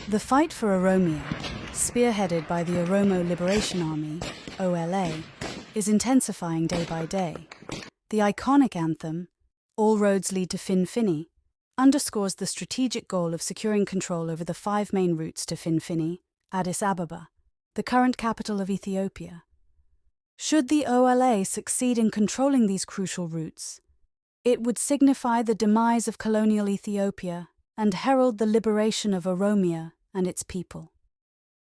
The fight for Oromia, spearheaded by the Oromo Liberation Army, OLA, is intensifying day by day. The iconic anthem, "All Roads Lead to Finfinne," underscores the strategic goal of securing control over the 5 main routes to Finfinne, Addis Ababa, the current capital of Ethiopia. Should the OLA succeed in controlling these crucial routes, it would signify the demise of colonial Ethiopia and herald the liberation of Oromia and its people.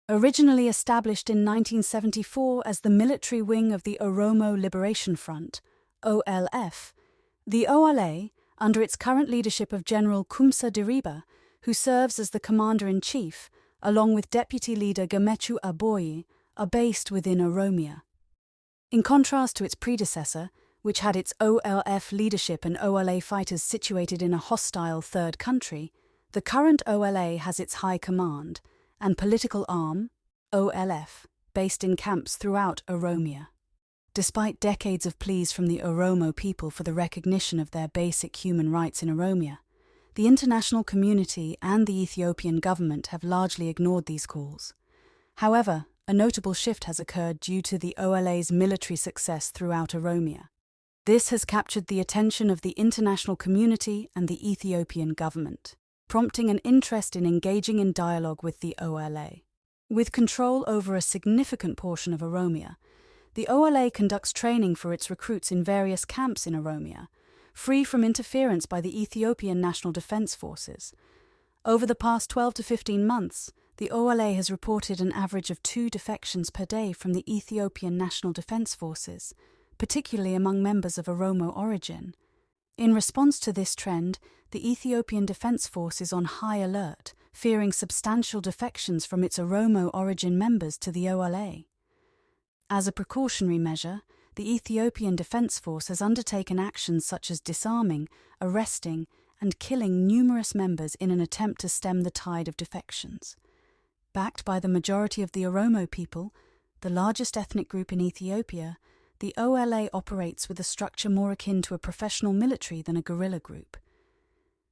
Originally established in 1974 as the military wing of the Oromo Liberation Front, OLF, the OLA, under its current leadership of General Kumsa Diriba, who serves as the commander-in-chief, along with Deputy Leader Gemechu Aboyi, are based within Oromia. In contrast to its predecessor, which had its OLF leadership and OLA fighters situated in a hostile third country, the current OLA has its high command and political arm, OLF, based in camps throughout Oromia. Despite decades of pleas from the Oromo people for the recognition of their basic human rights in Oromia, the international community and the Ethiopian government have largely ignored these calls. However, a notable shift has occurred due to the OLA's military success throughout Oromia. This has captured the attention of the international community and the Ethiopian government, prompting an interest in engaging in dialogue with the OLA. With control over a significant portion of Oromia, the OLA conducts training for its recruits in various camps in Oromia, free from interference by the Ethiopian National Defense Forces. Over the past 12 to 15 months, the OLA has reported an average of 2 defections per day from the Ethiopian National Defense Forces, particularly among members of Oromo origin. In response to this trend, the Ethiopian Defense Force is on high alert, fearing substantial defections from its Oromo origin members to the OLA. As a precautionary measure, the Ethiopian Defense Force has undertaken actions such as disarming, arresting, and killing numerous members in an attempt to stem the tide of defections. Backed by the majority of the Oromo people, the largest ethnic group in Ethiopia, the OLA operates with a structure more akin to a professional military than a guerrilla group.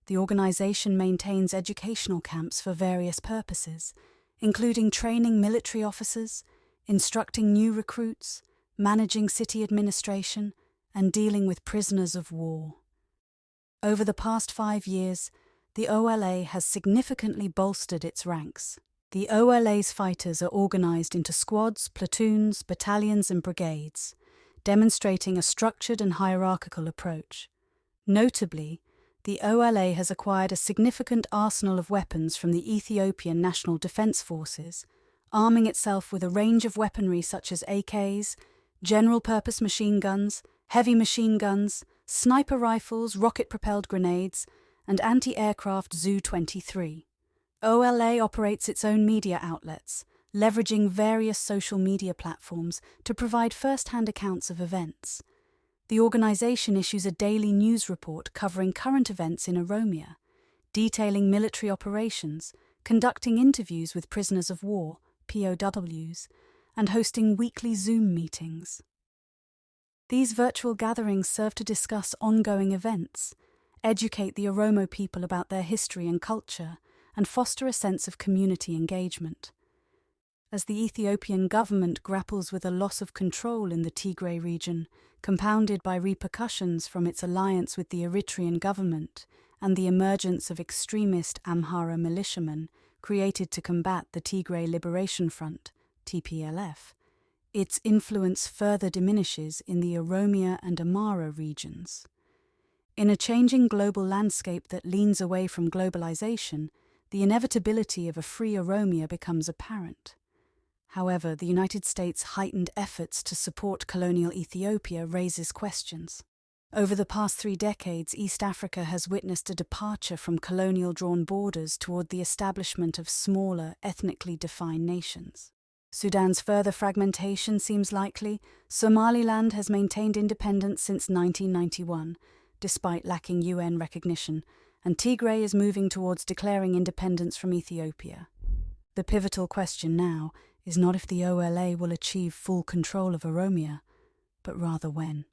The organization maintains educational camps for various purposes, including training military officers, instructing new recruits, managing city administration, and dealing with prisoners of war. Over the past 5 years, the OLA has significantly bolstered its ranks. The OLA's fighters are organized into squads, platoons, battalions, and brigades, demonstrating a structured and hierarchical approach. Notably, the OLA has acquired a significant arsenal of weapons from the Ethiopian National Defense Forces, arming itself with a range of weaponry such as AKs, general-purpose machine guns, heavy machine guns, sniper rifles, rocket-propelled grenades, and anti-aircraft Zu-23. OLA operates its own media outlets, leveraging various social media platforms to provide first-hand accounts of events. The organization issues a daily news report covering current events in Oromia, detailing military operations, conducting interviews with prisoners of war, POWs, and hosting weekly Zoom meetings. These virtual gatherings serve to discuss ongoing events, educate the Oromo people about their history and culture, and foster a sense of community engagement. As the Ethiopian government grapples with a loss of control in the Tigray region, compounded by repercussions from its alliance with the Eritrean government and the emergence of extremist Amhara militiamen created to combat the Tigray Liberation Front, TPLF, its influence further diminishes in the Oromia and Amhara regions. In a changing global landscape that leans away from globalization, the inevitability of a free Oromia becomes apparent. However, the United States' heightened efforts to support colonial Ethiopia raises questions. Over the past 3 decades, East Africa has witnessed a departure from colonial-drawn borders toward the establishment of smaller, ethnically defined nations. Sudan's further fragmentation seems likely. Somaliland has maintained independence since 1991, despite lacking UN recognition, and Tigray is moving towards declaring independence from Ethiopia. The pivotal question now is not if the OLA will achieve full control of Oromia, but rather when.